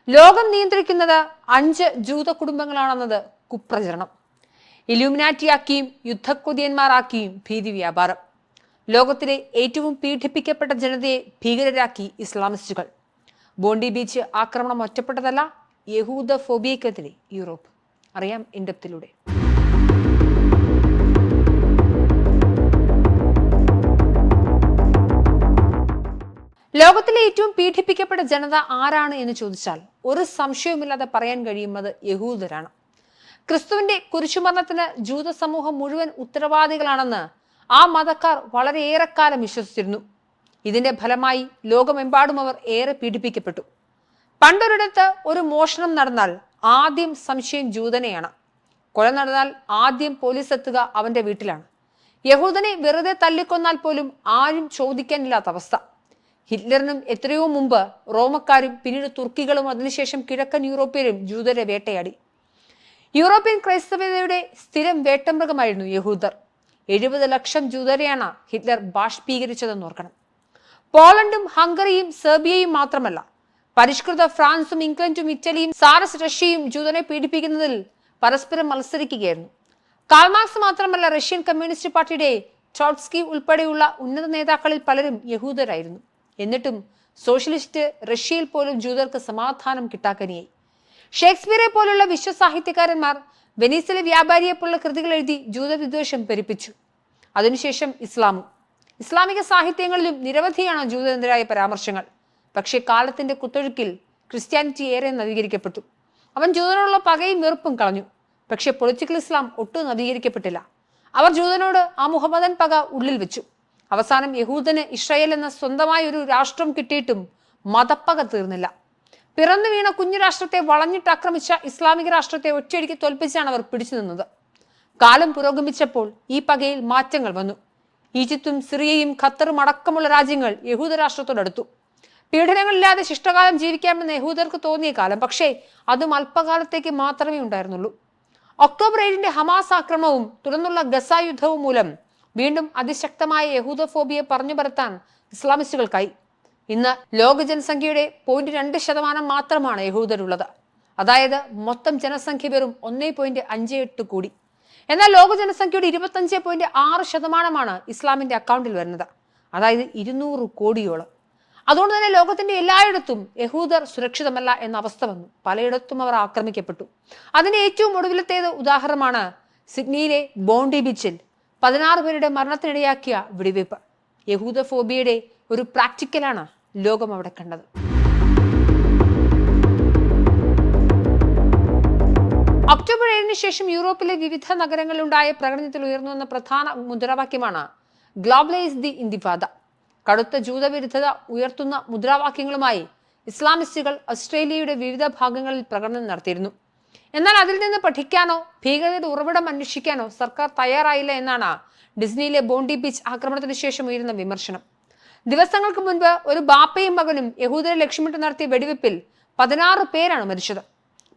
ലോകം നിയന്ത്രിക്കുന്നത് 5 ജൂത കുടുംബങ്ങളാണെന്നത് കുപ്രചരണം. ഇലൂമിനാറ്റിയാക്കിയും യുദ്ധക്കൊതിയന്മാരാക്കിയും ഭീതി വ്യാപാരം. ലോകത്തിലെ ഏറ്റവും പീഡിപ്പിക്കപ്പെട്ട ജനതയെ ഭീകരരാക്കി ഇസ്ലാമിസ്റ്റുകൾ. ബോണ്ടി ബീച്ച് ആക്രമണം ഒറ്റപ്പെട്ടതല്ല, യഹൂദ ഫോബിയക്കെതിരെ യൂറോപ്പ്. അറിയാം ഇൻഡെപ്തിലൂടെ. ലോകത്തിലെ ഏറ്റവും പീഡിപ്പിക്കപ്പെട്ട ജനത ആരാണ് എന്ന് ചോദിച്ചാൽ ഒരു സംശയവുമില്ലാതെ പറയാൻ കഴിയുന്നത് യഹൂദരാണ്. ക്രിസ്തുവിന്റെ കുരിശുമരണത്തിന് ജൂത സമൂഹം മുഴുവൻ ഉത്തരവാദികളാണെന്ന് ആ മതക്കാർ വളരെയേറെക്കാലം വിശ്വസിച്ചിരുന്നു. ഇതിന്റെ ഫലമായി ലോകമെമ്പാടും അവർ ഏറെ പീഡിപ്പിക്കപ്പെട്ടു. പണ്ടൊരിടത്ത് ഒരു മോഷണം നടന്നാൽ ആദ്യം സംശയം ജൂതനെയാണ്. കൊല നടന്നാൽ ആദ്യം പോലീസ് എത്തുക അവന്റെ വീട്ടിലാണ്. യഹൂദനെ വെറുതെ തല്ലിക്കൊന്നാൽ പോലും ആരും ചോദിക്കാനില്ലാത്ത അവസ്ഥ. ഹിറ്റ്ലറിനും എത്രയോ മുമ്പ് റോമക്കാരും പിന്നീട് തുർക്കികളും അതിനുശേഷം കിഴക്കൻ യൂറോപ്യരും ജൂതരെ വേട്ടയാടി. യൂറോപ്യൻ ക്രൈസ്തവതയുടെ സ്ഥിരം വേട്ടമൃഗമായിരുന്നു യഹൂദർ. 70 ലക്ഷം ജൂതരെയാണ് ഹിറ്റ്ലർ ബാഷ്പീകരിച്ചതെന്ന് ഓർക്കണം. പോളണ്ടും ഹംഗറിയും സെർബിയയും മാത്രമല്ല, പരിഷ്കൃത ഫ്രാൻസും ഇംഗ്ലണ്ടും ഇറ്റലിയും സാരസ് റഷ്യയും ജൂതനെ പീഡിപ്പിക്കുന്നതിൽ പരസ്പരം മത്സരിക്കുകയായിരുന്നു. കാൾമാർക്സ് മാത്രമല്ല, റഷ്യൻ കമ്മ്യൂണിസ്റ്റ് പാർട്ടിയുടെ ട്രോട്സ്കി ഉൾപ്പെടെയുള്ള ഉന്നത നേതാക്കളിൽ പലരും യഹൂദരായിരുന്നു. എന്നിട്ടും സോഷ്യലിസ്റ്റ് റഷ്യയിൽ പോലും ജൂതർക്ക് സമാധാനം കിട്ടാക്കനിയായി. ഷേക്സ്പിയറെ പോലുള്ള വിശ്വസാഹിത്യകാരന്മാർ വെനീസിലെ വ്യാപാരിയെ പോലുള്ള കൃതികൾ എഴുതി ജൂതവിദ്വേഷം പെരുപ്പിച്ചു. അതിനുശേഷം ഇസ്ലാമിക സാഹിത്യങ്ങളിലും നിരവധിയാണ് ജൂതനെതിരായ പരാമർശങ്ങൾ. പക്ഷേ കാലത്തിന്റെ കുത്തൊഴുക്കിൽ ക്രിസ്ത്യാനിറ്റി ഏറെ നവീകരിക്കപ്പെട്ടു. അവൻ ജൂതനോടുള്ള പകയും വെറുപ്പും കളഞ്ഞു. പക്ഷെ പൊളിറ്റിക്കൽ ഇസ്ലാം ഒട്ടും നവീകരിക്കപ്പെട്ടില്ല. അവർ ജൂതനോട് ആ മുഹമ്മദൻ പക ഉള്ളിൽ വെച്ചു. അവസാനം യഹൂദന് ഇസ്രായേൽ എന്ന സ്വന്തമായ ഒരു രാഷ്ട്രം കിട്ടിയിട്ടും മതപ്പക തീർന്നില്ല. പിറന്നു വീണ കുഞ്ഞു രാഷ്ട്രത്തെ വളഞ്ഞിട്ട് ആക്രമിച്ച ഇസ്ലാമിക രാഷ്ട്രത്തെ ഒറ്റയടിക്ക് തോൽപ്പിച്ചാണ് അവർ പിടിച്ചു നിന്നത്. കാലം പുരോഗമിച്ചപ്പോൾ ഈ പകയിൽ മാറ്റങ്ങൾ വന്നു. ഈജിപ്തും സിറിയയും ഖത്തറും അടക്കമുള്ള രാജ്യങ്ങൾ യഹൂദ രാഷ്ട്രത്തോടടുത്തു. പീഡനങ്ങളില്ലാതെ ശിഷ്ടകാലം ജീവിക്കാമെന്ന് യഹൂദർക്ക് തോന്നിയ കാലം. പക്ഷേ അതും അല്പകാലത്തേക്ക് മാത്രമേ ഉണ്ടായിരുന്നുള്ളൂ. ഒക്ടോബർ 7 ഹമാസ് ആക്രമണവും തുടർന്നുള്ള ഗസ യുദ്ധവും മൂലം വീണ്ടും അതിശക്തമായ യഹൂദ ഫോബിയെ പറഞ്ഞു പരത്താൻ ഇസ്ലാമിസ്റ്റുകൾക്കായി. ഇന്ന് ലോക ജനസംഖ്യയുടെ 0.2% മാത്രമാണ് യഹൂദരുള്ളത്. അതായത് മൊത്തം ജനസംഖ്യ വെറും 1.58 കോടി. എന്നാൽ ലോക ജനസംഖ്യയുടെ 25.6% ഇസ്ലാമിന്റെ അക്കൗണ്ടിൽ വരുന്നത്. അതായത് 200 കോടിയോളം. അതുകൊണ്ട് തന്നെ ലോകത്തിന്റെ എല്ലായിടത്തും യഹൂദർ സുരക്ഷിതമല്ല എന്ന അവസ്ഥ വന്നു. പലയിടത്തും അവർ ആക്രമിക്കപ്പെട്ടു. അതിന്റെ ഏറ്റവും ഒടുവിലത്തേത് ഉദാഹരണമാണ് സിഡ്നിയിലെ ബോണ്ടി ബീച്ചിൽ 16 പേരുടെ മരണത്തിനിടയാക്കിയ വെടിവയ്പ്. യഹൂദ ഫോബിയയുടെ ഒരു പ്രാക്ടിക്കലാണ് ലോകം അവിടെ കണ്ടത്. ഒക്ടോബർ 7 ശേഷം യൂറോപ്പിലെ വിവിധ നഗരങ്ങളിലുണ്ടായ പ്രകടനത്തിൽ ഉയർന്നു വന്ന പ്രധാന മുദ്രാവാക്യമാണ് ഗ്ലോബലൈസ് ദി ഇന്തിഫാദ. കടുത്ത ജൂതവിരുദ്ധത ഉയർത്തുന്ന മുദ്രാവാക്യങ്ങളുമായി ഇസ്ലാമിസ്റ്റുകൾ ഓസ്ട്രേലിയയുടെ വിവിധ ഭാഗങ്ങളിൽ പ്രകടനം നടത്തിയിരുന്നു. എന്നാൽ അതിൽ നിന്ന് പഠിക്കാനോ ഭീകരതയുടെ ഉറവിടം അന്വേഷിക്കാനോ സർക്കാർ തയ്യാറായില്ല എന്നാണ് ഡിസ്നിയിലെ ബോണ്ടി ബീച്ച് ആക്രമണത്തിന് ശേഷം ഉയരുന്ന വിമർശനം. ദിവസങ്ങൾക്ക് മുൻപ് ഒരു ബാപ്പയും മകനും യഹൂദരെ ലക്ഷ്യമിട്ട് നടത്തിയ വെടിവെപ്പിൽ 16 പേരാണ് മരിച്ചത്.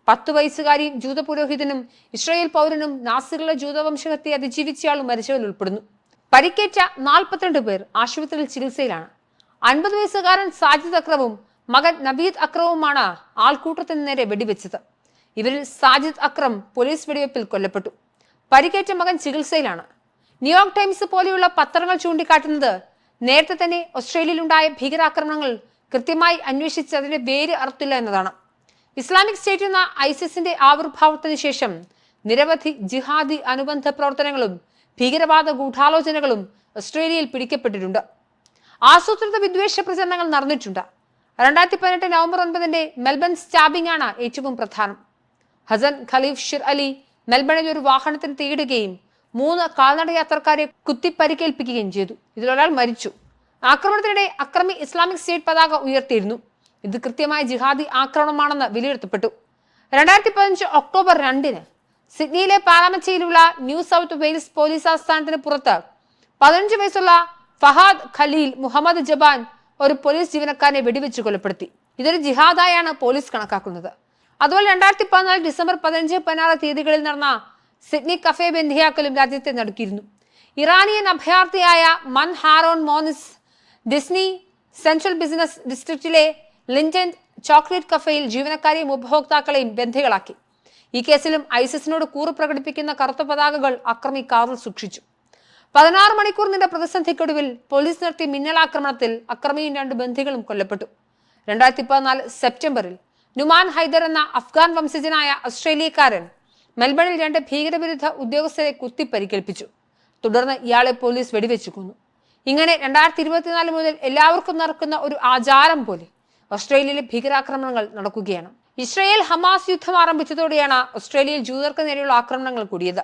10 വയസ്സുകാരിയും ജൂത പുരോഹിതനും ഇസ്രായേൽ പൗരനും നാസികളുടെ ജൂതവംശഹത്യയെ അതിജീവിച്ചയാളും മരിച്ചവരിൽ ഉൾപ്പെടുന്നു. പരിക്കേറ്റ 42 പേർ ആശുപത്രിയിൽ ചികിത്സയിലാണ്. 50 വയസ്സുകാരൻ സാജിദ് അക്രവും മകൻ നബീദ് അക്രവുമാണ് ആൾക്കൂട്ടത്തിന് നേരെ വെടിവെച്ചത്. ഇവരിൽ സാജിദ് അക്രം പോലീസ് വെടിവെപ്പിൽ കൊല്ലപ്പെട്ടു. പരിക്കേറ്റ മകൻ ചികിത്സയിലാണ്. ന്യൂയോർക്ക് ടൈംസ് പോലെയുള്ള പത്രങ്ങൾ ചൂണ്ടിക്കാട്ടുന്നത് നേരത്തെ തന്നെ ഓസ്ട്രേലിയയിലുണ്ടായ ഭീകരാക്രമണങ്ങൾ കൃത്യമായി അന്വേഷിച്ച് അതിന്റെ വേര് അറുത്തില്ല എന്നതാണ്. ഇസ്ലാമിക് സ്റ്റേറ്റ് എന്ന ഐസിസിന്റെ ആവിർഭാവത്തിന് ശേഷം നിരവധി ജിഹാദി അനുബന്ധ പ്രവർത്തനങ്ങളും ഭീകരവാദ ഗൂഢാലോചനകളും ഓസ്ട്രേലിയയിൽ പിടിക്കപ്പെട്ടിട്ടുണ്ട്. ആസൂത്രിത വിദ്വേഷ പ്രചരണങ്ങൾ നടന്നിട്ടുണ്ട്. 2018 നവംബർ 9 മെൽബൺ സ്റ്റാബിംഗ് ആണ് ഏറ്റവും പ്രധാനം. ഹസൻ ഖലീഫ് ഷിർ അലി മെൽബണിൽ ഒരു വാഹനത്തിന് തീയിടുകയും 3 കാൽനട യാത്രക്കാരെ കുത്തിപ്പരിക്കേൽപ്പിക്കുകയും ചെയ്തു. ഇതിലൊരാൾ മരിച്ചു. ആക്രമണത്തിനിടെ അക്രമി ഇസ്ലാമിക് സ്റ്റേറ്റ് പതാക ഉയർത്തിയിരുന്നു. ഇത് കൃത്യമായ ജിഹാദി ആക്രമണമാണെന്ന് വിലയിരുത്തപ്പെട്ടു. 2015 ഒക്ടോബർ 2 സിഡ്നിയിലെ പാരാമച്ചയിലുള്ള ന്യൂ സൗത്ത് വെയിൽസ് പോലീസ് ആസ്ഥാനത്തിന് പുറത്ത് 15 വയസ്സുള്ള ഫഹാദ് ഖലീൽ മുഹമ്മദ് ജബാൻ ഒരു പോലീസ് ജീവനക്കാരനെ വെടിവെച്ച് കൊലപ്പെടുത്തി. ഇതൊരു ജിഹാദായാണ് പോലീസ് കണക്കാക്കുന്നത്. അതുപോലെ 2014 ഡിസംബർ 15, 16 തീയതികളിൽ നടന്ന സിഡ്നി കഫേ ബന്ധിയാക്കലും രാജ്യത്തെ നടുക്കിയിരുന്നു. ഇറാനിയൻ അഭയാർത്ഥിയായ മൻ ഹാരോൺ മോനിസ് ഡിസ്നി സെൻട്രൽ ബിസിനസ് ഡിസ്ട്രിക്റ്റിലെ ലിൻഡൻ ചോക്ലേറ്റ് കഫേയിൽ ജീവനക്കാരെയും ഉപഭോക്താക്കളെയും ബന്ധികളാക്കി. ഈ കേസിലും ഐസിസിനോട് കൂറ് പ്രകടിപ്പിക്കുന്ന കറുത്ത പതാകകൾ അക്രമി കാറിൽ സൂക്ഷിച്ചു. 16 മണിക്കൂർ നീണ്ട പ്രതിസന്ധിക്കൊടുവിൽ പോലീസ് നടത്തിയ മിന്നലാക്രമണത്തിൽ അക്രമിയും 2 ബന്ധികളും കൊല്ലപ്പെട്ടു. 2014 സെപ്റ്റംബറിൽ നുമാൻ ഹൈദർ എന്ന അഫ്ഗാൻ വംശജനായ ഓസ്ട്രേലിയക്കാരൻ മെൽബണിൽ 2 ഭീകരവിരുദ്ധ ഉദ്യോഗസ്ഥരെ കുത്തി പരിക്കേൽപ്പിച്ചു. തുടർന്ന് ഇയാളെ പോലീസ് വെടിവെച്ചു കൊന്നു. ഇങ്ങനെ 2024 മുതൽ എല്ലാവർക്കും നടക്കുന്ന ഒരു ആചാരം പോലെ ഓസ്ട്രേലിയയിലെ ഭീകരാക്രമണങ്ങൾ നടക്കുകയാണ്. ഇസ്രായേൽ ഹമാസ് യുദ്ധം ആരംഭിച്ചതോടെയാണ് ഓസ്ട്രേലിയയിൽ ജൂതർക്ക് നേരെയുള്ള ആക്രമണങ്ങൾ കൂടിയത്.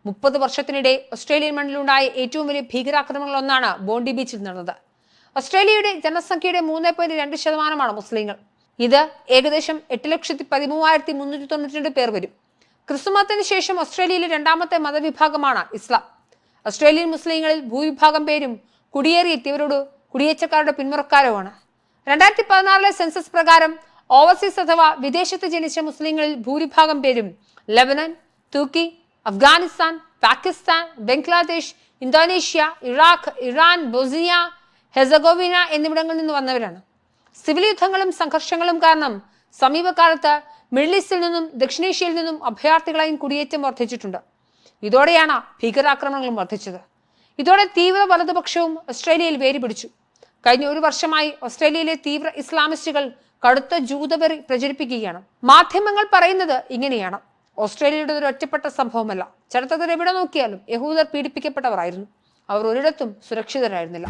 30 വർഷത്തിനിടെ ഓസ്ട്രേലിയൻ മണ്ണിലുണ്ടായ ഏറ്റവും വലിയ ഭീകരാക്രമണങ്ങളിൽ ഒന്നാണ് ബോണ്ടി ബീച്ചിൽ നടന്നത്. ഓസ്ട്രേലിയയുടെ ജനസംഖ്യയുടെ 3.2% മുസ്ലിങ്ങൾ. ഇത് ഏകദേശം 8,13,392 പേർ വരും. ക്രിസ്തുമതത്തിന് ശേഷം ഓസ്ട്രേലിയയിലെ 2ാമത്തെ മതവിഭാഗമാണ് ഇസ്ലാം. ഓസ്ട്രേലിയൻ മുസ്ലിങ്ങളിൽ ഭൂവിഭാഗം പേരും കുടിയേറിയെത്തിയവരോട് കുടിയേറ്റക്കാരുടെ പിന്മുറക്കാരുമാണ്. 2016 സെൻസസ് പ്രകാരം ഓവർസീസ് അഥവാ വിദേശത്ത് ജനിച്ച മുസ്ലിങ്ങളിൽ ഭൂരിഭാഗം പേരും ലെബനൻ, തുർക്കി, Afghanistan, Pakistan, Bangladesh, Indonesia, Iraq, Iran, Bosnia, Herzegovina എന്നിവിടങ്ങളിൽ നിന്ന് വന്നവരാണ്. സിവിൽ യുദ്ധങ്ങളും സംഘർഷങ്ങളും കാരണം സമീപകാലത്ത് മിഡിൽ ഈസ്റ്റിൽ നിന്നും ദക്ഷിണേഷ്യയിൽ നിന്നും അഭയാർത്ഥികളായും കുടിയേറ്റം വർദ്ധിച്ചിട്ടുണ്ട്. ഇതോടെയാണ് ഭീകരാക്രമണങ്ങളും വർദ്ധിച്ചത്. ഇതോടെ തീവ്ര വലതുപക്ഷവും ഓസ്ട്രേലിയയിൽ വേര് പിടിച്ചു. കഴിഞ്ഞ 1 വർഷമായി ഓസ്ട്രേലിയയിലെ തീവ്ര ഇസ്ലാമിസ്റ്റുകൾ കടുത്ത ജൂതവെറി പ്രചരിപ്പിക്കുകയാണ്. മാധ്യമങ്ങൾ പറയുന്നത് ഇങ്ങനെയാണ്: ഓസ്ട്രേലിയയുടെ ഒരു ഒറ്റപ്പെട്ട സംഭവമല്ല. ചരിത്രത്തിൽ എവിടെ നോക്കിയാലും യഹൂദർ പീഡിപ്പിക്കപ്പെട്ടവരായിരുന്നു. അവർ ഒരിടത്തും സുരക്ഷിതരായിരുന്നില്ല.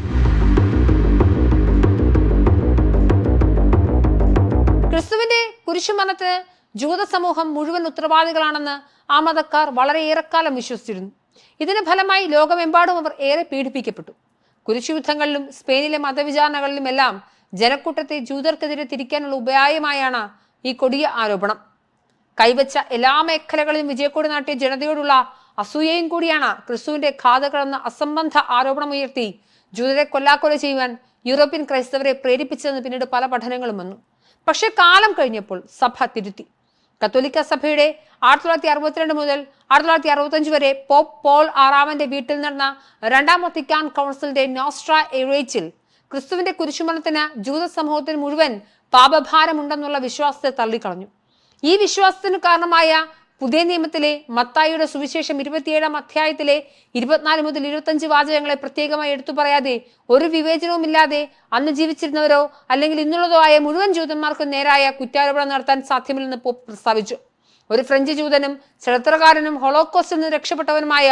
ക്രിസ്തുവിന്റെ കുരിശുമരണത്തിന് ജൂത സമൂഹം മുഴുവൻ ഉത്തരവാദികളാണെന്ന് ആ മതക്കാർ വളരെ ഏറെക്കാലം വിശ്വസിച്ചിരുന്നു. ഇതിന് ഫലമായി ലോകമെമ്പാടും അവർ ഏറെ പീഡിപ്പിക്കപ്പെട്ടു. കുരിശുയുദ്ധങ്ങളിലും സ്പെയിനിലെ മതവിചാരണകളിലുമെല്ലാം ജനക്കൂട്ടത്തെ ജൂതർക്കെതിരെ തിരിക്കാനുള്ള ഉപായമായാണ് ഈ കൊടിയ ആരോപണം. കൈവച്ച എല്ലാ മേഖലകളിലും വിജയക്കൊടി നാട്ടിയ ജനതയോടുള്ള അസൂയയും കൂടിയാണ് ക്രിസ്തുവിന്റെ ഘാതകരെന്ന അസംബന്ധ ആരോപണമുയർത്തി ജൂതരെ കൊല്ലാക്കൊല ചെയ്യുവാൻ യൂറോപ്യൻ ക്രൈസ്തവരെ പ്രേരിപ്പിച്ചതെന്ന് പിന്നീട് പല പഠനങ്ങളും വന്നു. പക്ഷെ കാലം കഴിഞ്ഞപ്പോൾ സഭ തിരുത്തി. കത്തോലിക്ക സഭയുടെ 1962 മുതൽ 1965 വരെ പോപ്പ് പോൾ VI വീട്ടിൽ നടന്ന 2ാം വത്തിക്കാൻ കൗൺസിലിന്റെ നോസ്ട്ര എറേറ്റിൽ ക്രിസ്തുവിന്റെ കുരിശുമരണത്തിന് ജൂത സമൂഹത്തിന് മുഴുവൻ പാപഭാരമുണ്ടെന്നുള്ള വിശ്വാസത്തെ തള്ളിക്കളഞ്ഞു. ഈ വിശ്വാസത്തിന് കാരണമായ പുതിയ നിയമത്തിലെ മത്തായിയുടെ സുവിശേഷം 27ാം അധ്യായത്തിലെ 24 മുതൽ 25 വാചകങ്ങളെ പ്രത്യേകമായി എടുത്തു പറയാതെ ഒരു വിവേചനവുമില്ലാതെ അന്ന് ജീവിച്ചിരുന്നവരോ അല്ലെങ്കിൽ ഇന്നുള്ളതോ ആയ മുഴുവൻ ജൂതന്മാർക്കും നേരായ കുറ്റാരോപണം നടത്താൻ സാധ്യമല്ലെന്ന് പോപ്പ് പ്രസ്താവിച്ചു. ഒരു ഫ്രഞ്ച് ജൂതനും ചരിത്രകാരനും ഹോളോകോസ്റ്റിൽ നിന്ന് രക്ഷപ്പെട്ടവനുമായ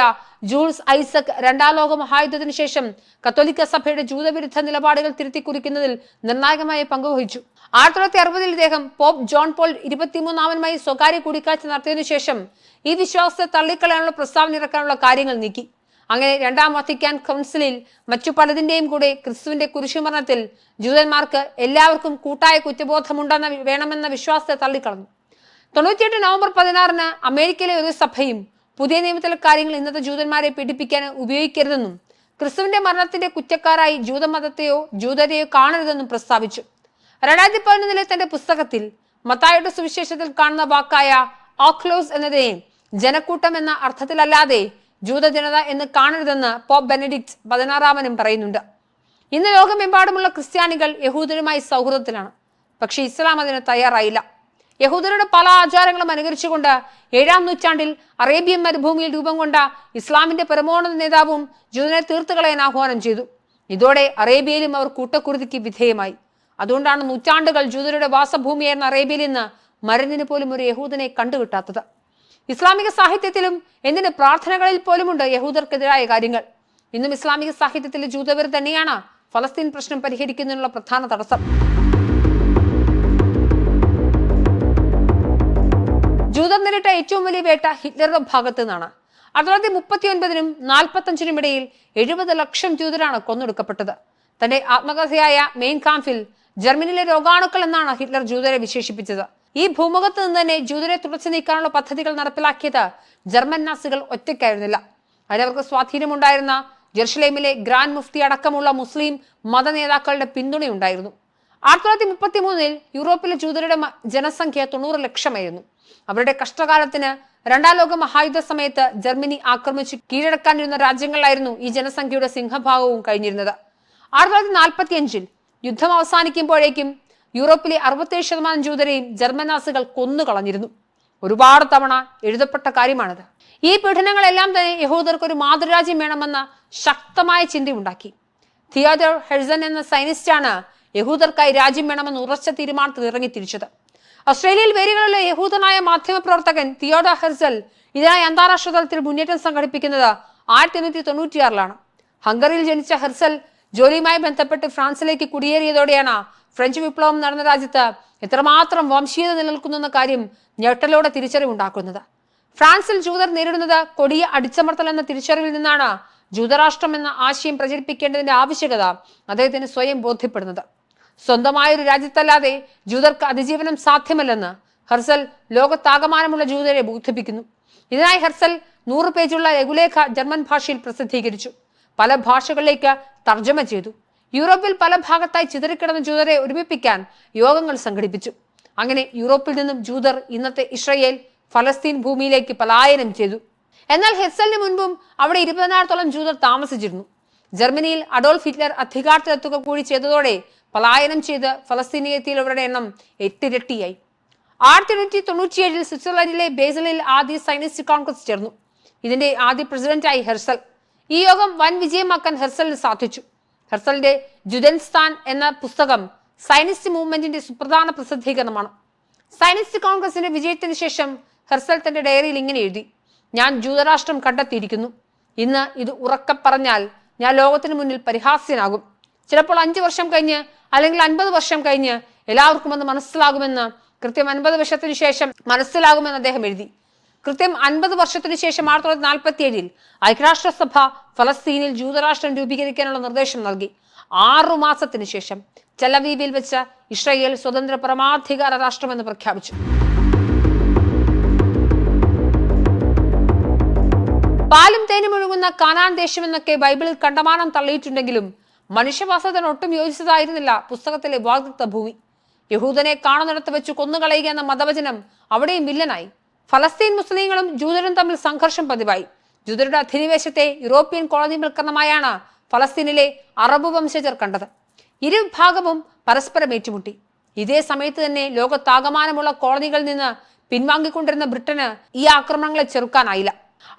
ജൂൾസ് ഐസക് 2ാം ലോക മഹായുദ്ധത്തിന് ശേഷം കത്തോലിക്ക സഭയുടെ ജൂതവിരുദ്ധ നിലപാടുകൾ തിരുത്തിക്കുറിക്കുന്നതിൽ നിർണായകമായ പങ്കുവഹിച്ചു. 1960 ഇദ്ദേഹം പോപ്പ് ജോൺ പോൾ 23ാമനുമായി സ്വകാര്യ കൂടിക്കാഴ്ച നടത്തിയതിനു ശേഷം ഈ വിശ്വാസത്തെ തള്ളിക്കളയാനുള്ള പ്രസ്താവന ഇറക്കാനുള്ള കാര്യങ്ങൾ നീക്കി. അങ്ങനെ 2ാം വത്തിക്കാൻ കൗൺസിലിൽ മറ്റു പലതിന്റെയും കൂടെ ക്രിസ്തുവിന്റെ കുരിശുമരണത്തിൽ ജൂതന്മാർക്ക് എല്ലാവർക്കും കൂട്ടായ കുറ്റബോധമുണ്ടെന്ന വേണമെന്ന വിശ്വാസത്തെ തള്ളിക്കളഞ്ഞു. 98 നവംബർ 16 അമേരിക്കയിലെ ഒരു സഭയും പുതിയ നിയമത്തിലെ കാര്യങ്ങൾ ഇന്നത്തെ ജൂതന്മാരെ പീഡിപ്പിക്കാൻ ഉപയോഗിക്കരുതെന്നും ക്രിസ്തുവിന്റെ മരണത്തിന്റെ കുറ്റക്കാരായി ജൂതമതത്തെയോ ജൂതരെയോ കാണരുതെന്നും പ്രസ്താവിച്ചു. 2011 തന്റെ പുസ്തകത്തിൽ മത്തായിയുടെ സുവിശേഷത്തിൽ കാണുന്ന വാക്കായ ഓക്ലോസ് എന്നതിനെ ജനക്കൂട്ടം എന്ന അർത്ഥത്തിലല്ലാതെ ജൂതജനത എന്ന് കാണരുതെന്ന് പോപ്പ് ബെനഡിക്ട് 16 പറയുന്നുണ്ട്. ഇന്ന് ലോകമെമ്പാടുമുള്ള ക്രിസ്ത്യാനികൾ യഹൂദരുമായി സൗഹൃദത്തിലാണ്. പക്ഷെ ഇസ്ലാം അതിന് തയ്യാറായില്ല. യഹൂദരുടെ പല ആചാരങ്ങളും അനുകരിച്ചുകൊണ്ട് 7ാം നൂറ്റാണ്ടിൽ അറേബ്യൻ മരുഭൂമിയിൽ രൂപം കൊണ്ട ഇസ്ലാമിന്റെ പരമോന്നത നേതാവും ജൂതനെ തീർത്തുകളയാൻ ആഹ്വാനം ചെയ്തു. ഇതോടെ അറേബ്യയിലും അവർ കൂട്ടക്കുരുതിക്ക് വിധേയമായി. അതുകൊണ്ടാണ് നൂറ്റാണ്ടുകൾ ജൂതരുടെ വാസഭൂമിയായിരുന്ന അറേബ്യയിൽ നിന്ന് മരുന്നിന് പോലും ഒരു യഹൂദനെ കണ്ടുകിട്ടാത്തത്. ഇസ്ലാമിക സാഹിത്യത്തിലും എന്തിന് പ്രാർത്ഥനകളിൽ പോലുമുണ്ട് യഹൂദർക്കെതിരായ കാര്യങ്ങൾ. ഇന്നും ഇസ്ലാമിക സാഹിത്യത്തിലെ ജൂതവർ തന്നെയാണ് ഫലസ്തീൻ പ്രശ്നം പരിഹരിക്കുന്നതിനുള്ള പ്രധാന തടസ്സം. ജൂതർ നേരിട്ട ഏറ്റവും വലിയ വേട്ട ഹിറ്റ്ലറുടെ ഭാഗത്തു നിന്നാണ്. 1939 45 ഇടയിൽ 70 ലക്ഷം ജൂതരാണ് കൊന്നൊടുക്കപ്പെട്ടത്. തന്റെ ആത്മകഥയായ മെയിൻ കാംഫിൽ ജർമ്മനിയിലെ രോഗാണുക്കൾ എന്നാണ് ഹിറ്റ്ലർ ജൂതരെ വിശേഷിപ്പിച്ചത്. ഈ ഭൂമുഖത്ത് നിന്ന് തന്നെ ജൂതരെ തുടച്ചു നീക്കാനുള്ള പദ്ധതികൾ നടപ്പിലാക്കിയത് ജർമ്മൻ നാസികൾ ഒറ്റയ്ക്കായിരുന്നില്ല. അതിനവർക്ക് സ്വാധീനമുണ്ടായിരുന്ന ജെറുസലേമിലെ ഗ്രാൻഡ് മുഫ്തി അടക്കമുള്ള മുസ്ലിം മത നേതാക്കളുടെ പിന്തുണയുണ്ടായിരുന്നു. 1933 യൂറോപ്പിലെ ജൂതരുടെ ജനസംഖ്യ 90 ലക്ഷമായിരുന്നു. അവരുടെ കഷ്ടകാലത്തിന് 2ാം ലോക മഹായുദ്ധ സമയത്ത് ജർമ്മനി ആക്രമിച്ച് കീഴടക്കാനിരുന്ന രാജ്യങ്ങളിലായിരുന്നു ഈ ജനസംഖ്യയുടെ സിംഹഭാഗവും കഴിഞ്ഞിരുന്നത്. 1945 യുദ്ധം അവസാനിക്കുമ്പോഴേക്കും യൂറോപ്പിലെ 67% ജൂതരെയും ജർമ്മൻ നാസികൾ കൊന്നുകളഞ്ഞിരുന്നു. ഒരുപാട് തവണ എഴുതപ്പെട്ട കാര്യമാണിത്. ഈ പീഡനങ്ങളെല്ലാം തന്നെ യഹൂദർക്ക് ഒരു മാതൃരാജ്യം വേണമെന്ന ശക്തമായ ചിന്തയുണ്ടാക്കി. തിയോഡർ ഹെർസൽ എന്ന സയനിസ്റ്റാണ് യഹൂദർക്കായി രാജ്യം വേണമെന്ന് ഉറച്ച തീരുമാനത്തിൽ ഇറങ്ങി തിരിച്ചത്. ഓസ്ട്രേലിയയിൽ വേരുകളുള്ള യഹൂദനായ മാധ്യമ പ്രവർത്തകൻ തിയോഡർ ഹെർസൽ ഇതിനായി അന്താരാഷ്ട്ര തലത്തിൽ മുന്നേറ്റം സംഘടിപ്പിക്കുന്നത് 1896 ഹംഗറിയിൽ ജനിച്ച ഹെർസൽ ജോലിയുമായി ബന്ധപ്പെട്ട് ഫ്രാൻസിലേക്ക് കുടിയേറിയതോടെയാണ് ഫ്രഞ്ച് വിപ്ലവം നടന്ന രാജ്യത്ത് എത്രമാത്രം വംശീയത നിലനിൽക്കുന്ന കാര്യം ഞെട്ടലോടെ തിരിച്ചറിവുണ്ടാക്കുന്നത്. ഫ്രാൻസിൽ ജൂതർ നേരിടുന്നത് കൊടിയ അടിച്ചമർത്തൽ എന്ന തിരിച്ചറിവിൽ നിന്നാണ് ജൂതരാഷ്ട്രം എന്ന ആശയം പ്രചരിപ്പിക്കേണ്ടതിന്റെ ആവശ്യകത അദ്ദേഹത്തിന് സ്വയം ബോധ്യപ്പെടുന്നത്. സ്വന്തമായൊരു രാജ്യത്തല്ലാതെ ജൂതർക്ക് അതിജീവനം സാധ്യമല്ലെന്ന് ഹെർസൽ ലോകത്താകമാനമുള്ള ജൂതരെ ബോധിപ്പിക്കുന്നു. ഇതിനായി ഹെർസൽ 100 പേജുള്ള ലഘുലേഖ ജർമ്മൻ ഭാഷയിൽ പ്രസിദ്ധീകരിച്ചു. പല ഭാഷകളിലേക്ക് തർജ്ജമ ചെയ്തു. യൂറോപ്പിൽ പല ഭാഗത്തായി ചിതറിക്കിടന്ന ജൂതരെ ഒരുമിപ്പിക്കാൻ യോഗങ്ങൾ സംഘടിപ്പിച്ചു. അങ്ങനെ യൂറോപ്പിൽ നിന്നും ജൂതർ ഇന്നത്തെ ഇസ്രായേൽ, ഫലസ്തീൻ ഭൂമിയിലേക്ക് പലായനം ചെയ്തു. എന്നാൽ ഹെർസലിന് മുൻപും അവിടെ 20,000-ഓളം ജൂതർ താമസിച്ചിരുന്നു. ജർമ്മനിയിൽ അഡോൾഫ് ഹിറ്റ്ലർ അധികാരത്തിലെത്തുക കൂടി ചെയ്തതോടെ പലായനം ചെയ്ത് ഫലസ്തീനിലെത്തിയവരുടെ എണ്ണം 8 ഇരട്ടിയായി. 1897 സ്വിറ്റ്സർലൻഡിലെ ബേസലിൽ ആദ്യ സയനിസ്റ്റ് കോൺഗ്രസ് ചേർന്നു. ഇതിന്റെ ആദ്യ പ്രസിഡന്റായി ഹെർസൽ. ഈ യോഗം വൻ വിജയമാക്കാൻ ഹെർസലിന് സാധിച്ചു. ഹെർസലിന്റെ ജുദൻസ്ഥാൻ എന്ന പുസ്തകം സയനിസ്റ്റ് മൂവ്മെന്റിന്റെ സുപ്രധാന പ്രസിദ്ധീകരണമാണ്. സയനിസ്റ്റ് കോൺഗ്രസിന്റെ വിജയത്തിന് ശേഷം ഹെർസൽ തന്റെ ഡയറിയിൽ ഇങ്ങനെ എഴുതി: ഞാൻ ജൂതരാഷ്ട്രം കണ്ടെത്തിയിരിക്കുന്നു. ഇന്ന് ഇത് ഉറക്കെ പറഞ്ഞാൽ ഞാൻ ലോകത്തിന് മുന്നിൽ പരിഹാസ്യനാകും. ചിലപ്പോൾ 5 വർഷം കഴിഞ്ഞ് അല്ലെങ്കിൽ 50 വർഷം കഴിഞ്ഞ് എല്ലാവർക്കും അത് മനസ്സിലാകുമെന്ന്, കൃത്യം 50 വർഷത്തിന് ശേഷം മനസ്സിലാകുമെന്ന് അദ്ദേഹം എഴുതി. കൃത്യം 50 വർഷത്തിന് ശേഷം 1947 ഐക്യരാഷ്ട്രസഭ ഫലസ്തീനിൽ ജൂതരാഷ്ട്രം രൂപീകരിക്കാനുള്ള നിർദ്ദേശം നൽകി. 6 മാസത്തിന് ശേഷം ടെലവീവിൽ വെച്ച് ഇസ്രായേൽ സ്വതന്ത്ര പരമാധികാര രാഷ്ട്രമെന്ന് പ്രഖ്യാപിച്ചു. പാലും തേനും ഒഴുകുന്ന കാനാൻ ദേശമെന്നൊക്കെ ബൈബിളിൽ കണ്ടമാനം തള്ളിയിട്ടുണ്ടെങ്കിലും മനുഷ്യവാസത്തിന് ഒട്ടും യോജിച്ചതായിരുന്നില്ല പുസ്തകത്തിലെ വാഗ്ദത്ത ഭൂമി. യഹൂദനെ കാണുന്നിടത്ത് വെച്ച് കൊന്നുകളയുക എന്ന മതവചനം അവിടെയും വില്ലനായി. ഫലസ്തീൻ മുസ്ലിങ്ങളും ജൂതരും തമ്മിൽ സംഘർഷം പതിവായി. ജൂതരുടെ അധിനിവേശത്തെ യൂറോപ്യൻ കോളനിവൽക്കരണമായാണ് ഫലസ്തീനിലെ അറബ് വംശജർ കണ്ടത്. ഇരുവിഭാഗവും പരസ്പരം ഏറ്റുമുട്ടി. ഇതേ സമയത്ത് തന്നെ ലോകത്താകമാനമുള്ള കോളനികളിൽ നിന്ന് പിൻവാങ്ങിക്കൊണ്ടിരുന്ന ബ്രിട്ടന് ഈ ആക്രമണങ്ങളെ ചെറുക്കാനായില്ല.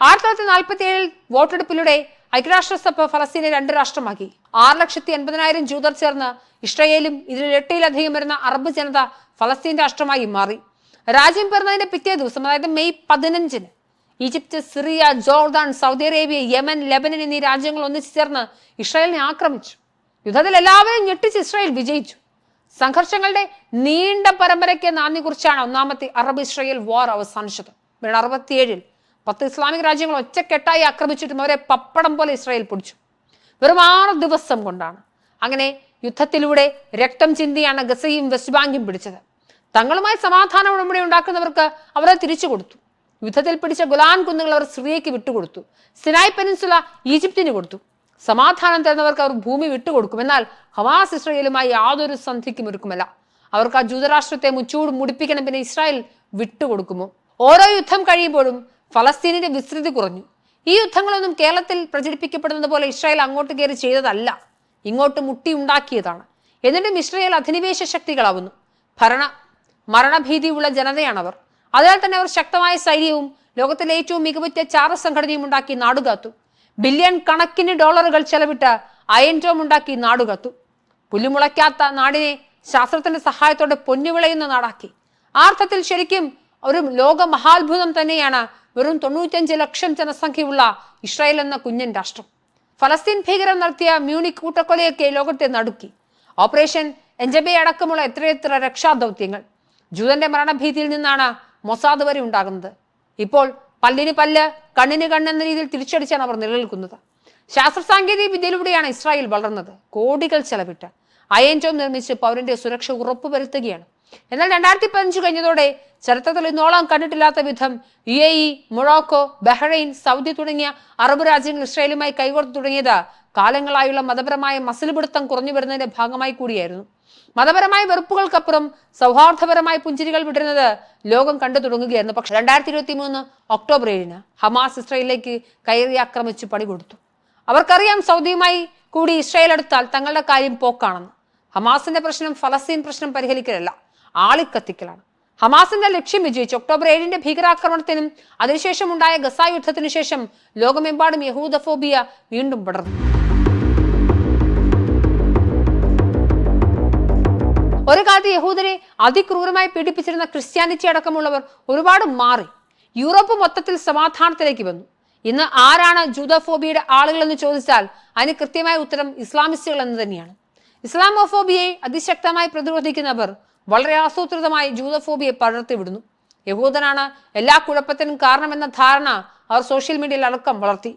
1947 വോട്ടെടുപ്പിലൂടെ ഐക്യരാഷ്ട്രസഭ ഫലസ്തീനെ 2 രാഷ്ട്രമാക്കി. 6,80,000 ജൂതർ ചേർന്ന് ഇസ്രായേലും ഇതിൽ ഇരട്ടിയിലധികം വരുന്ന അറബ് ജനത ഫലസ്തീൻ രാഷ്ട്രമായി മാറി. രാജ്യം പിറന്നതിന്റെ പിറ്റേ ദിവസം, അതായത് മെയ് 15-ന് Egypt, Syria, Jordan, Saudi Arabia, Yemen, Lebanon എന്നീ രാജ്യങ്ങൾ ഒന്നിച്ചു ചേർന്ന് ഇസ്രായേലിനെ ആക്രമിച്ചു. യുദ്ധത്തിൽ എല്ലാവരെയും ഞെട്ടിച്ച് ഇസ്രായേൽ വിജയിച്ചു. സംഘർഷങ്ങളുടെ നീണ്ട പരമ്പരയ്ക്ക് നാന്ദി കുറിച്ചാണ് ഒന്നാമത്തെ അറബ് ഇസ്രായേൽ വാർ അവസാനിച്ചത്. 1967 10 ഇസ്ലാമിക് രാജ്യങ്ങൾ ഒറ്റക്കെട്ടായി ആക്രമിച്ചിട്ടും അവരെ പപ്പടം പോലെ ഇസ്രായേൽ പൊടിച്ചു. വെറും 6 ദിവസം കൊണ്ടാണ്. അങ്ങനെ യുദ്ധത്തിലൂടെ രക്തം ചിന്തിയാണ് ഗസയും വെസ്റ്റ് ബാങ്കും പിടിച്ചത്. തങ്ങളുമായി സമാധാന ഉടമ്പടി ഉണ്ടാക്കുന്നവർക്ക് അവരെ തിരിച്ചു കൊടുത്തു. യുദ്ധത്തിൽ പിടിച്ച ഗൊലാൻ കുന്നുകൾ അവർ സിറിയയ്ക്ക് വിട്ടുകൊടുത്തു. സിനായ് പെനിൻസുല ഈജിപ്തിന് കൊടുത്തു. സമാധാനം തരുന്നവർക്ക് അവർ ഭൂമി വിട്ടുകൊടുക്കും. എന്നാൽ ഹമാസ് ഇസ്രായേലുമായി യാതൊരു സന്ധിക്കും ഒരുക്കുമല്ല. അവർക്ക് ആ ജൂതരാഷ്ട്രത്തെ മുച്ചൂട് മുടിപ്പിക്കണം. പിന്നെ ഇസ്രായേൽ വിട്ടുകൊടുക്കുമോ? ഓരോ യുദ്ധം കഴിയുമ്പോഴും ഫലസ്തീനിന്റെ വിസ്തൃതി കുറഞ്ഞു. ഈ യുദ്ധങ്ങളൊന്നും കേരളത്തിൽ പ്രചരിപ്പിക്കപ്പെടുന്നത് പോലെ ഇസ്രായേൽ അങ്ങോട്ട് കയറി ചെയ്തതല്ല, ഇങ്ങോട്ട് മുട്ടി ഉണ്ടാക്കിയതാണ്. എന്നിട്ടും ഇസ്രായേൽ അധിനിവേശ ശക്തികളാവുന്നു. മരണഭീതിയുള്ള ജനതയാണവർ. അതിനാൽ തന്നെ അവർ ശക്തമായ സൈന്യവും ലോകത്തിലെ ഏറ്റവും മികവുറ്റ ചാര സംഘടനയും ഉണ്ടാക്കി നാടുകാത്തു. ബില്യൺ കണക്കിന് ഡോളറുകൾ ചെലവിട്ട് അയൺ ഡോം ഉണ്ടാക്കി നാടുകാത്തു. പുല്ലുമുളയ്ക്കാത്ത നാടിനെ ശാസ്ത്രത്തിന്റെ സഹായത്തോടെ പൊന്നുവിളയുന്ന നാടാക്കി. ആ അർത്ഥത്തിൽ ശരിക്കും ഒരു ലോക മഹാത്ഭുതം തന്നെയാണ് വെറും 95 ലക്ഷം ജനസംഖ്യയുള്ള ഇസ്രായേൽ എന്ന കുഞ്ഞൻ രാഷ്ട്രം. ഫലസ്തീൻ ഭീകരർ നടത്തിയ മ്യൂണിക് കൂട്ടക്കൊലയൊക്കെ ലോകത്തെ നടുക്കി. ഓപ്പറേഷൻ എൻജബെ അടക്കമുള്ള എത്രയെത്ര രക്ഷാദൗത്യങ്ങൾ. ജൂതന്റെ മരണഭീതിയിൽ നിന്നാണ് മൊസാദ് വരെ ഉണ്ടാകുന്നത്. ഇപ്പോൾ പല്ലിന് പല്ല്, കണ്ണിന് കണ്ണെന്ന രീതിയിൽ തിരിച്ചടിച്ചാണ് അവർ നിലനിൽക്കുന്നത്. ശാസ്ത്ര സാങ്കേതിക വിദ്യയിലൂടെയാണ് ഇസ്രായേൽ വളർന്നത്. കോടികൾ ചെലവിട്ട് അയൺ ഡോം നിർമ്മിച്ച് പൗരന്റെ സുരക്ഷ ഉറപ്പുവരുത്തുകയാണ്. എന്നാൽ 2015 കഴിഞ്ഞതോടെ ചരിത്രത്തിൽ ഇന്നോളം കണ്ടിട്ടില്ലാത്ത വിധം UAE, മൊറോക്കോ, ബഹ്റൈൻ, സൗദി തുടങ്ങിയ അറബ് രാജ്യങ്ങൾ ഇസ്രായേലുമായി കൈകോർത്തു തുടങ്ങിയത് കാലങ്ങളായുള്ള മതപരമായ മസിൽപിടുത്തം കുറഞ്ഞു വരുന്നതിന്റെ ഭാഗമായി കൂടിയായിരുന്നു. മതപരമായ വെറുപ്പുകൾക്കപ്പുറം സൗഹാർദ്ദപരമായ പുഞ്ചിരികൾ വിടുന്നത് ലോകം കണ്ടു തുടങ്ങുകയായിരുന്നു. പക്ഷെ 2023 ഒക്ടോബർ 7-ന് ഹമാസ് ഇസ്രായേലിലേക്ക് കയറി ആക്രമിച്ച് പണി കൊടുത്തു. അവർക്കറിയാം സൗദിയുമായി കൂടി ഇസ്രായേൽ എടുത്താൽ തങ്ങളുടെ കാര്യം പോക്കാണെന്ന്. ഹമാസിന്റെ പ്രശ്നം ഫലസ്തീൻ പ്രശ്നം പരിഹരിക്കലല്ല, ആളിക്കത്തിക്കലാണ്. ഹമാസിന്റെ ലക്ഷ്യം വിജയിച്ചു. ഒക്ടോബർ 7 ഭീകരാക്രമണത്തിനും അതിനുശേഷം ഉണ്ടായ ഗസ യുദ്ധത്തിനു ശേഷം ലോകമെമ്പാടും യഹൂദഫോബിയ വീണ്ടും പടർന്നു. ഒരു കാലത്ത് യഹൂദരെ അതിക്രൂരമായി പീഡിപ്പിച്ചിരുന്ന ക്രിസ്ത്യാനിറ്റി അടക്കമുള്ളവർ ഒരുപാട് മാറി. യൂറോപ്പ് മൊത്തത്തിൽ സമാധാനത്തിലേക്ക് വന്നു. ഇന്ന് ആരാണ് ജൂതഫോബിയയുടെ ആളുകൾ എന്ന് ചോദിച്ചാൽ അതിന് കൃത്യമായ ഉത്തരം ഇസ്ലാമിസ്റ്റുകൾ എന്ന് തന്നെയാണ്. ഇസ്ലാമോഫോബിയയെ അതിശക്തമായി പ്രതിരോധിക്കുന്നവർ വളരെ ആസൂത്രിതമായി ജൂതഫോബിയെ പടർത്തിവിടുന്നു. യഹൂദനാണ് എല്ലാ കുഴപ്പത്തിനും കാരണമെന്ന ധാരണ അവർ സോഷ്യൽ മീഡിയയിൽ അടക്കം വളർത്തി.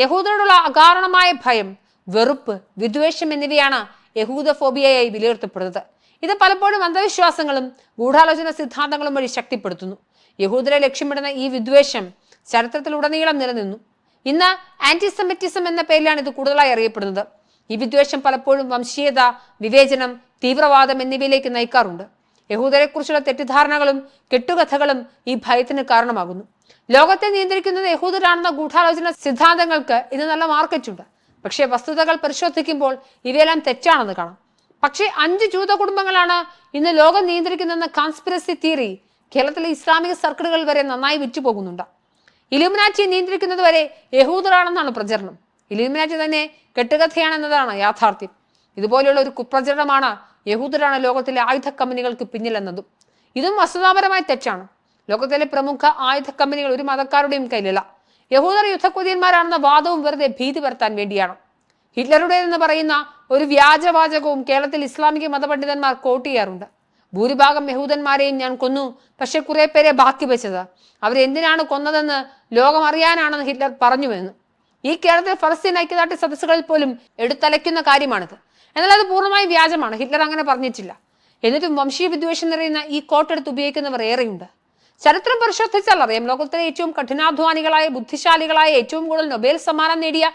യഹൂദനോടുള്ള അകാരണമായ ഭയം, വെറുപ്പ്, വിദ്വേഷം എന്നിവയാണ് യഹൂദഫോബിയയായി വിലയിരുത്തപ്പെടുന്നത്. ഇത് പലപ്പോഴും അന്ധവിശ്വാസങ്ങളും ഗൂഢാലോചന സിദ്ധാന്തങ്ങളും വഴി ശക്തിപ്പെടുത്തുന്നു. യഹൂദരെ ലക്ഷ്യമിടുന്ന ഈ വിദ്വേഷം ചരിത്രത്തിലുടനീളം നിലനിന്നു. ഇന്ന് ആന്റിസെമിറ്റിസം എന്ന പേരിലാണ് ഇത് കൂടുതലായി അറിയപ്പെടുന്നത്. ഈ വിദ്വേഷം പലപ്പോഴും വംശീയത, വിവേചനം, തീവ്രവാദം എന്നിവയിലേക്ക് നയിക്കാറുണ്ട്. യഹൂദരെ കുറിച്ചുള്ള തെറ്റിദ്ധാരണകളും കെട്ടുകഥകളും ഈ ഭയത്തിന് കാരണമാകുന്നു. ലോകത്തെ നിയന്ത്രിക്കുന്നത് യഹൂദരാണെന്ന ഗൂഢാലോചന സിദ്ധാന്തങ്ങൾക്ക് ഇന്ന് നല്ല മാർക്കറ്റുണ്ട്. പക്ഷേ വസ്തുതകൾ പരിശോധിക്കുമ്പോൾ ഇവയെല്ലാം തെറ്റാണെന്ന് കാണാം. പക്ഷേ 5 ജൂത കുടുംബങ്ങളാണ് ഇന്ന് ലോകം നിയന്ത്രിക്കുന്നതെന്ന കോൺസ്പിറസി തിയറി കേരളത്തിലെ ഇസ്ലാമിക സർക്കിളുകൾ വരെ നന്നായി വിറ്റുപോകുന്നുണ്ട്. ഇലുമിനാറ്റി നിയന്ത്രിക്കുന്നത് വരെ യഹൂദരാണെന്നാണ് പ്രചരണം. ഇലുമിനാറ്റി തന്നെ കെട്ടുകഥയാണെന്നതാണ് യാഥാർത്ഥ്യം. ഇതുപോലെയുള്ള ഒരു കുപ്രചരണമാണ് യഹൂദരാണ് ലോകത്തിലെ ആയുധ കമ്പനികൾക്ക് പിന്നിലെന്നതും. ഇതും വസ്തുതാപരമായി തെറ്റാണ്. ലോകത്തിലെ പ്രമുഖ ആയുധ കമ്പനികൾ ഒരു മതക്കാരുടെയും കയ്യിലല്ല. യഹൂദർ യുദ്ധക്കൊതിയന്മാരാണെന്ന വാദവും വെറുതെ ഭീതി പരത്താൻ വേണ്ടിയാണ്. ഹിറ്റ്ലറുടേതെന്ന് പറയുന്ന ഒരു വ്യാജവാചകവും കേരളത്തിൽ ഇസ്ലാമിക മതപണ്ഡിതന്മാർ കോട്ട് ചെയ്യാറുണ്ട്. ഭൂരിഭാഗം യഹൂദന്മാരെയും ഞാൻ കൊന്നു, പക്ഷെ കുറെ പേരെ ബാക്കി വെച്ചത്. അവരെന്തിനാണ് കൊന്നതെന്ന് ലോകം അറിയാനാണെന്ന് ഹിറ്റ്ലർ പറഞ്ഞുവെന്ന്. ഈ കേരളത്തിൽ ഫലസ്തീൻ ഐക്യദാർഢ്യ സദസ്സുകളിൽ പോലും എടുത്തലയ്ക്കുന്ന കാര്യമാണിത്. എന്നാൽ അത് പൂർണ്ണമായി വ്യാജമാണ്. ഹിറ്റ്ലർ അങ്ങനെ പറഞ്ഞിട്ടില്ല. എന്നിട്ടും വംശീയ വിദ്വേഷം നിറയുന്ന ഈ കോട്ടെടുത്ത് ഉപയോഗിക്കുന്നവർ ഏറെയുണ്ട്. ചരിത്രം പരിശോധിച്ചാൽ അറിയാം, ലോകത്തിലെ ഏറ്റവും കഠിനാധ്വാനികളായ, ബുദ്ധിശാലികളായ, ഏറ്റവും കൂടുതൽ നൊബേൽ സമ്മാനം നേടിയ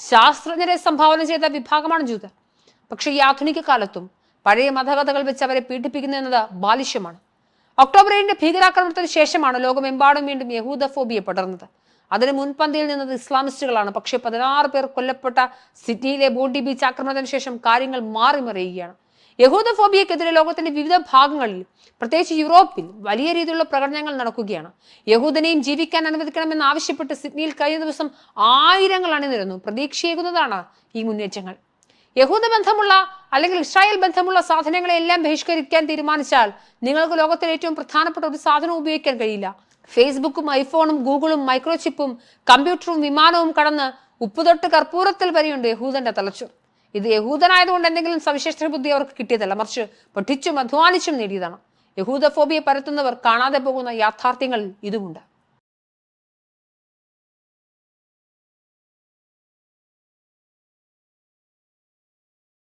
ശാസ്ത്രജ്ഞരെ സംഭാവന ചെയ്ത വിഭാഗമാണ് ജൂതർ. പക്ഷേ ഈ ആധുനിക കാലത്തും പഴയ മതകഥകൾ വെച്ച് അവരെ പീഡിപ്പിക്കുന്നു എന്നത് ബാലിഷ്യമാണ്. ഒക്ടോബർ 7 ഭീകരാക്രമണത്തിന് ശേഷമാണ് ലോകമെമ്പാടും വീണ്ടും യഹൂദഫോബിയ പടർന്നത്. അതിന് മുൻപന്തിയിൽ നിന്നത് ഇസ്ലാമിസ്റ്റുകളാണ്. പക്ഷേ 16 പേർ കൊല്ലപ്പെട്ട സിഡ്നിയിലെ ബോണ്ടി ബീച്ച് ആക്രമണത്തിന് ശേഷം കാര്യങ്ങൾ മാറിമറിയുകയാണ്. യഹൂദഫോബിയക്കെതിരെ ലോകത്തിന്റെ വിവിധ ഭാഗങ്ങളിൽ, പ്രത്യേകിച്ച് യൂറോപ്പിൽ വലിയ രീതിയിലുള്ള പ്രകടനങ്ങൾ നടക്കുകയാണ്. യഹൂദനെയും ജീവിക്കാൻ അനുവദിക്കണമെന്ന് ആവശ്യപ്പെട്ട് സിഡ്നിയിൽ കഴിഞ്ഞ ദിവസം ആയിരങ്ങൾ അണിനിരന്നു. പ്രതീക്ഷയേകുന്നതാണ് ഈ മുന്നേറ്റങ്ങൾ. യഹൂദ ബന്ധമുള്ള അല്ലെങ്കിൽ ഇസ്രായേൽ ബന്ധമുള്ള സാധനങ്ങളെല്ലാം ബഹിഷ്കരിക്കാൻ തീരുമാനിച്ചാൽ നിങ്ങൾക്ക് ലോകത്തിലെ ഏറ്റവും പ്രധാനപ്പെട്ട ഒരു സാധനം ഉപയോഗിക്കാൻ കഴിയില്ല. ഫേസ്ബുക്കും ഐഫോണും ഗൂഗിളും മൈക്രോചിപ്പും കമ്പ്യൂട്ടറും വിമാനവും കടന്ന് ഉപ്പുതൊട്ട് കർപ്പൂരത്തിൽ വരെയുണ്ട് യഹൂദന്റെ തലച്ചോർ. ഇത് യഹൂദനായതുകൊണ്ട് എന്തെങ്കിലും സവിശേഷ ബുദ്ധി അവർക്ക് കിട്ടിയതല്ല, മറിച്ച് പഠിച്ചും അധ്വാനിച്ചും നേടിയതാണ്. യഹൂദഫോബിയെ പരത്തുന്നവർ കാണാതെ പോകുന്ന യാഥാർത്ഥ്യങ്ങളിൽ ഇതുമുണ്ട്.